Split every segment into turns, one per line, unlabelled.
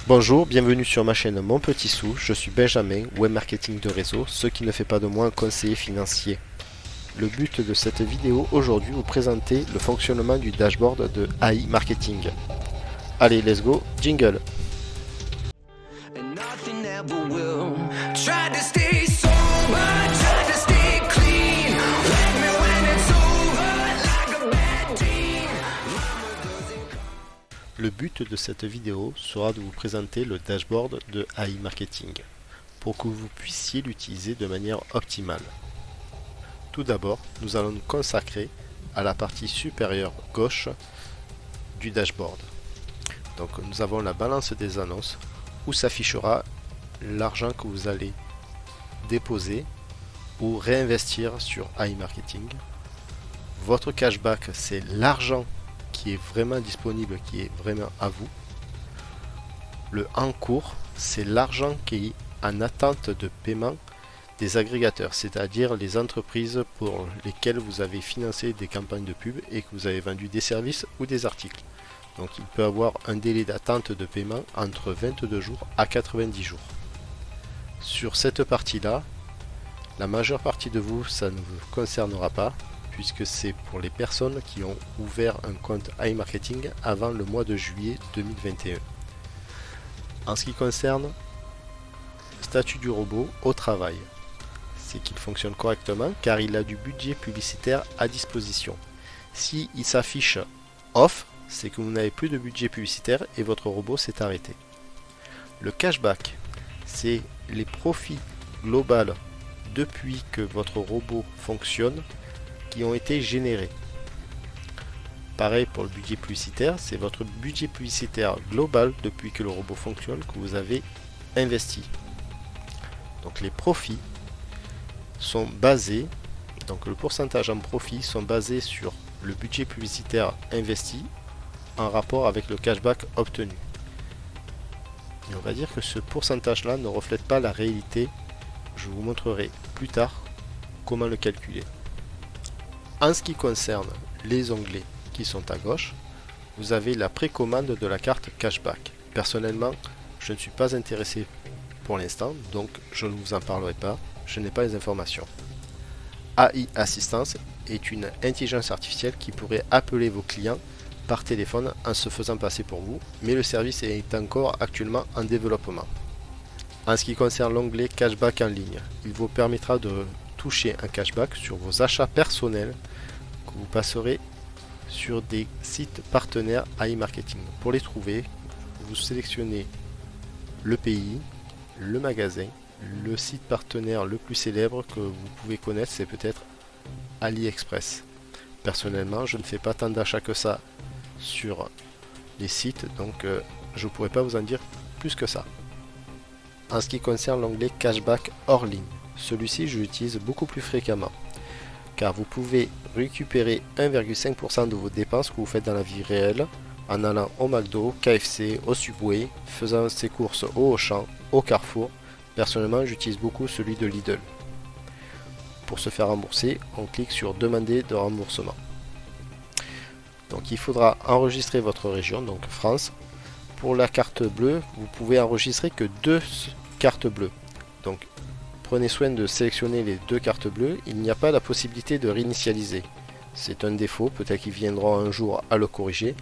Bonjour, bienvenue sur ma chaîne Mon Petit Sou, je suis Benjamin, web marketing de réseau, ce qui ne fait pas de moi un conseiller financier. Le but de cette vidéo aujourd'hui, vous présenter le fonctionnement du dashboard de AI Marketing. Allez, let's go, jingle! Le but de cette vidéo sera de vous présenter le dashboard de AI Marketing pour que vous puissiez l'utiliser de manière optimale. Tout d'abord, nous allons nous consacrer à la partie supérieure gauche du dashboard. Donc nous avons la balance des annonces où s'affichera l'argent que vous allez déposer ou réinvestir sur AI Marketing. Votre cashback, c'est l'argent qui est vraiment disponible, qui est vraiment à vous. Le en cours, c'est l'argent qui est en attente de paiement des agrégateurs, c'est-à-dire les entreprises pour lesquelles vous avez financé des campagnes de pub et que vous avez vendu des services ou des articles. Donc il peut avoir un délai d'attente de paiement entre 22 jours à 90 jours. Sur cette partie-là, la majeure partie de vous, ça ne vous concernera pas, puisque c'est pour les personnes qui ont ouvert un compte AI Marketing avant le mois de juillet 2021. En ce qui concerne le statut du robot au travail, c'est qu'il fonctionne correctement car il a du budget publicitaire à disposition. Si il s'affiche off, c'est que vous n'avez plus de budget publicitaire et votre robot s'est arrêté. Le cashback, c'est les profits globaux depuis que votre robot fonctionne qui ont été générés. Pareil pour le budget publicitaire, c'est votre budget publicitaire global depuis que le robot fonctionne que vous avez investi. Donc les profits sont basés, donc le pourcentage en profit sont basés sur le budget publicitaire investi en rapport avec le cashback obtenu. Et on va dire que ce pourcentage-là ne reflète pas la réalité. Je vous montrerai plus tard comment le calculer. En ce qui concerne les onglets qui sont à gauche, vous avez la précommande de la carte cashback. Personnellement, je ne suis pas intéressé pour l'instant, donc je ne vous en parlerai pas, je n'ai pas les informations. AI Assistance est une intelligence artificielle qui pourrait appeler vos clients par téléphone en se faisant passer pour vous, mais le service est encore actuellement en développement. En ce qui concerne l'onglet cashback en ligne, il vous permettra de toucher un cashback sur vos achats personnels que vous passerez sur des sites partenaires AI Marketing. Pour les trouver, vous sélectionnez le pays, le magasin, le site partenaire le plus célèbre que vous pouvez connaître, c'est peut-être AliExpress. Personnellement, je ne fais pas tant d'achats que ça sur les sites, donc je ne pourrais pas vous en dire plus que ça. En ce qui concerne l'onglet cashback hors ligne, celui-ci je l'utilise beaucoup plus fréquemment car vous pouvez récupérer 1,5% de vos dépenses que vous faites dans la vie réelle en allant au McDo, KFC, au Subway, faisant ses courses au Auchan, au Carrefour. Personnellement, j'utilise beaucoup celui de Lidl. Pour se faire rembourser, on clique sur demander de remboursement. Donc il faudra enregistrer votre région, donc France. Pour la carte bleue, vous pouvez enregistrer que 2 cartes bleues. Donc prenez soin de sélectionner les 2 cartes bleues, il n'y a pas la possibilité de réinitialiser. C'est un défaut, peut-être qu'ils viendront un jour à le corriger.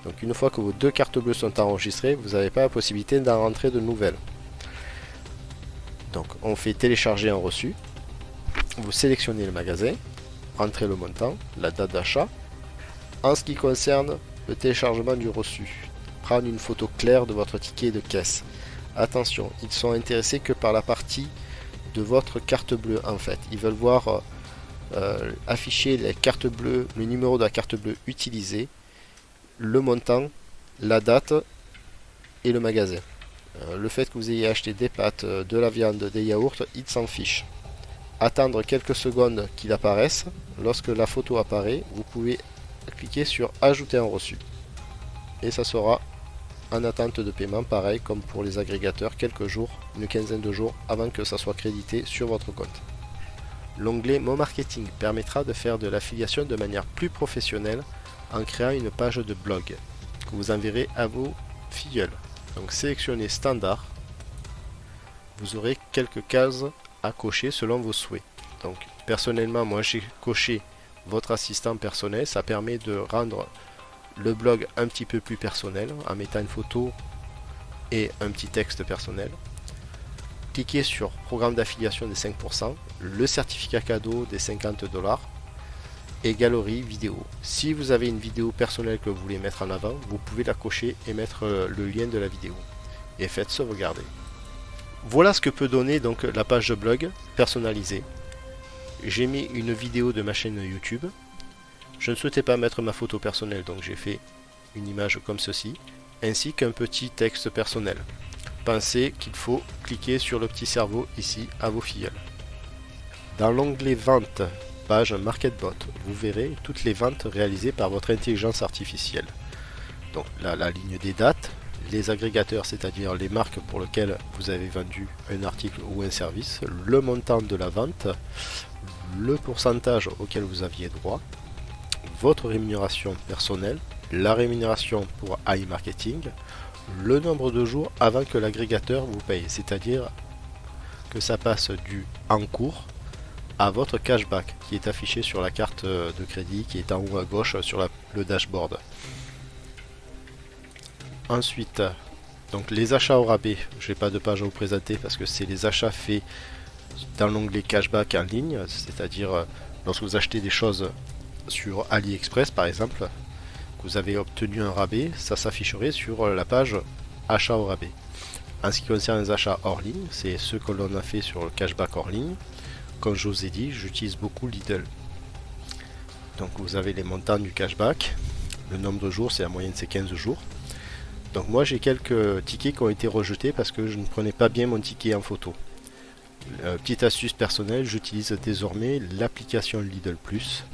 Donc une fois que vos 2 cartes bleues sont enregistrées, vous n'avez pas la possibilité d'en rentrer de nouvelles. Donc on fait télécharger un reçu, vous sélectionnez le magasin, entrez le montant, la date d'achat. En ce qui concerne le téléchargement du reçu, prendre une photo claire de votre ticket de caisse. Attention, ils sont intéressés que par la partie de votre carte bleue en fait. Ils veulent voir afficher la carte bleue, le numéro de la carte bleue utilisée, le montant, la date et le magasin. Le fait que vous ayez acheté des pâtes, de la viande, des yaourts, ils s'en fichent. Attendre quelques secondes qu'il apparaisse. Lorsque la photo apparaît, vous pouvez cliquer sur ajouter un reçu. Et ça sera en attente de paiement, pareil comme pour les agrégateurs, quelques jours, une quinzaine de jours avant que ça soit crédité sur votre compte. L'onglet Mon Marketing permettra de faire de l'affiliation de manière plus professionnelle en créant une page de blog que vous enverrez à vos filleuls. Donc sélectionnez standard. Vous aurez quelques cases à cocher selon vos souhaits. Donc personnellement, moi j'ai coché votre assistant personnel. Ça permet de rendre le blog un petit peu plus personnel en mettant une photo et un petit texte personnel. Cliquez sur programme d'affiliation des 5%, le certificat cadeau des 50 $ et galerie vidéo. Si vous avez une vidéo personnelle que vous voulez mettre en avant, vous pouvez la cocher et mettre le lien de la vidéo. Et faites sauvegarder. Voilà ce que peut donner donc la page de blog personnalisée. J'ai mis une vidéo de ma chaîne YouTube. Je ne souhaitais pas mettre ma photo personnelle, donc j'ai fait une image comme ceci, ainsi qu'un petit texte personnel. Pensez qu'il faut cliquer sur le petit cerveau ici à vos filleuls. Dans l'onglet Vente, page MarketBot, vous verrez toutes les ventes réalisées par votre intelligence artificielle. Donc là, la ligne des dates, les agrégateurs, c'est-à-dire les marques pour lesquelles vous avez vendu un article ou un service, le montant de la vente, le pourcentage auquel vous aviez droit, votre rémunération personnelle, la rémunération pour iMarketing, le nombre de jours avant que l'agrégateur vous paye, c'est-à-dire que ça passe du en cours à votre cashback qui est affiché sur la carte de crédit qui est en haut à gauche sur le dashboard. Ensuite, donc les achats au rabais, je n'ai pas de page à vous présenter parce que c'est les achats faits dans l'onglet cashback en ligne, c'est-à-dire lorsque vous achetez des choses sur AliExpress par exemple, que vous avez obtenu un rabais, ça s'afficherait sur la page achat au rabais. En ce qui concerne les achats hors ligne, c'est ce que l'on a fait sur le cashback hors ligne. Comme je vous ai dit, j'utilise beaucoup Lidl. Donc vous avez les montants du cashback, le nombre de jours, c'est la moyenne, c'est 15 jours. Donc moi j'ai quelques tickets qui ont été rejetés parce que je ne prenais pas bien mon ticket en photo. Petite astuce personnelle, j'utilise désormais l'application Lidl Plus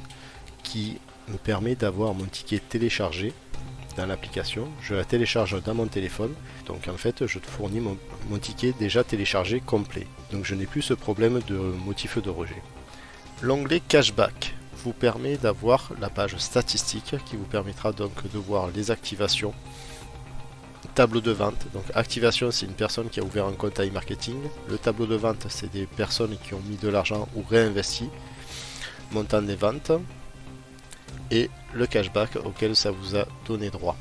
qui me permet d'avoir mon ticket téléchargé dans l'application. Je la télécharge dans mon téléphone, donc en fait je te fournis mon ticket déjà téléchargé complet. Donc je n'ai plus ce problème de motif de rejet. L'onglet cashback vous permet d'avoir la page statistique qui vous permettra donc de voir les activations, tableau de vente. Donc activation, c'est une personne qui a ouvert un compte iMarketing. Le tableau de vente, c'est des personnes qui ont mis de l'argent ou réinvesti. Montant des ventes et le cashback auquel ça vous a donné droit.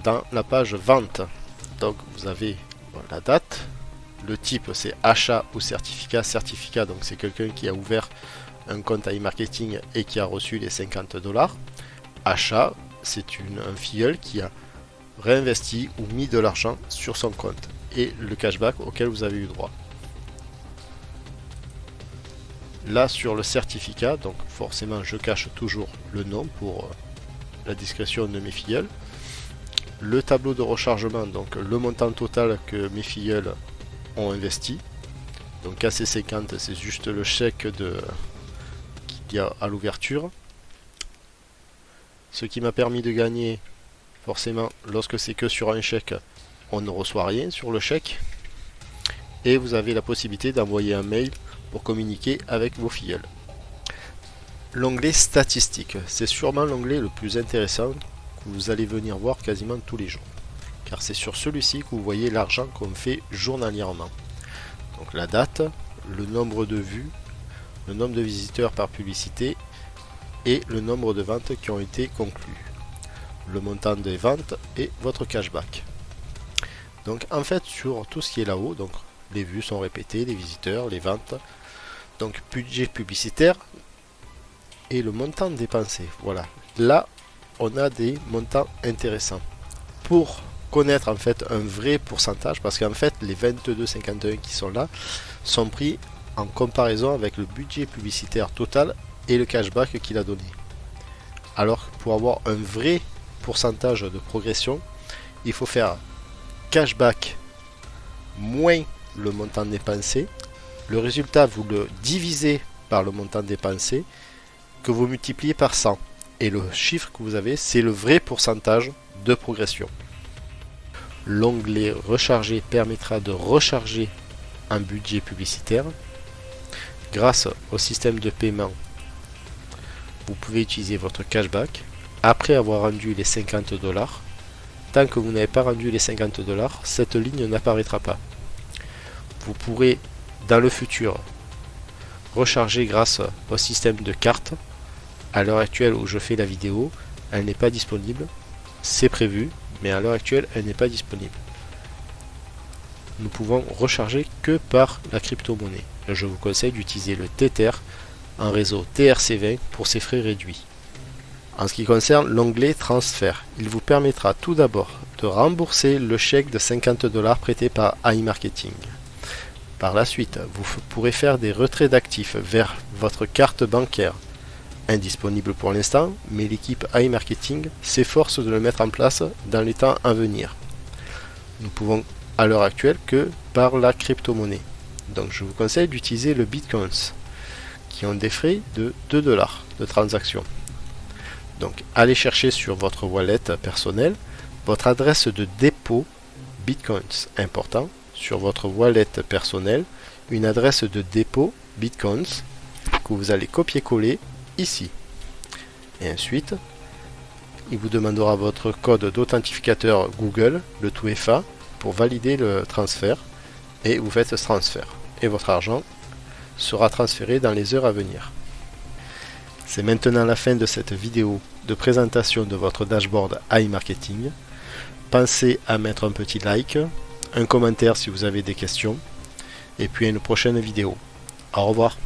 Dans la page vente, donc vous avez la date, le type c'est achat ou certificat. Certificat, donc c'est quelqu'un qui a ouvert un compte iMarketing et qui a reçu les 50 $. Achat, c'est un filleul qui a réinvesti ou mis de l'argent sur son compte et le cashback auquel vous avez eu droit. Là sur le certificat, donc forcément je cache toujours le nom pour la discrétion de mes filleuls. Le tableau de rechargement, donc le montant total que mes filleuls ont investi. Donc AC50, c'est juste le chèque qu'il y a à l'ouverture. Ce qui m'a permis de gagner, forcément lorsque c'est que sur un chèque, on ne reçoit rien sur le chèque. Et vous avez la possibilité d'envoyer un mail pour communiquer avec vos filleuls. L'onglet statistiques, c'est sûrement l'onglet le plus intéressant que vous allez venir voir quasiment tous les jours. Car c'est sur celui-ci que vous voyez l'argent qu'on fait journalièrement. Donc la date, le nombre de vues, le nombre de visiteurs par publicité et le nombre de ventes qui ont été conclues. Le montant des ventes et votre cashback. Donc en fait sur tout ce qui est là-haut, donc les vues sont répétées, les visiteurs, les ventes, donc budget publicitaire et le montant dépensé. Voilà, là on a des montants intéressants. Pour connaître en fait un vrai pourcentage, parce qu'en fait les 22,51 qui sont là sont pris en comparaison avec le budget publicitaire total et le cashback qu'il a donné. Alors pour avoir un vrai pourcentage de progression, il faut faire cashback moins le montant dépensé. Le résultat, vous le divisez par le montant dépensé que vous multipliez par 100. Et le chiffre que vous avez, c'est le vrai pourcentage de progression. L'onglet recharger permettra de recharger un budget publicitaire. Grâce au système de paiement, vous pouvez utiliser votre cashback après avoir rendu les 50 $. tant que vous n'avez pas rendu les 50 $, cette ligne n'apparaîtra pas. Vous pourrez dans le futur recharger grâce au système de cartes. À l'heure actuelle où je fais la vidéo, elle n'est pas disponible. C'est prévu, mais à l'heure actuelle, elle n'est pas disponible. Nous pouvons recharger que par la crypto-monnaie. Je vous conseille d'utiliser le Tether en réseau TRC20 pour ses frais réduits. En ce qui concerne l'onglet transfert, il vous permettra tout d'abord de rembourser le chèque de 50 $ prêté par iMarketing. Par la suite, vous pourrez faire des retraits d'actifs vers votre carte bancaire. Indisponible pour l'instant, mais l'équipe iMarketing s'efforce de le mettre en place dans les temps à venir. Nous pouvons à l'heure actuelle que par la crypto-monnaie. Donc je vous conseille d'utiliser le Bitcoins, qui ont des frais de 2 $ de transaction. Donc allez chercher sur votre wallet personnel votre adresse de dépôt Bitcoins. Important, sur votre wallet personnel, une adresse de dépôt Bitcoins que vous allez copier-coller ici. Et ensuite, il vous demandera votre code d'authentificateur Google, le 2FA, pour valider le transfert, et vous faites ce transfert. Et votre argent sera transféré dans les heures à venir. C'est maintenant la fin de cette vidéo de présentation de votre dashboard iMarketing. Pensez à mettre un petit like, un commentaire si vous avez des questions, et puis à une prochaine vidéo. Au revoir.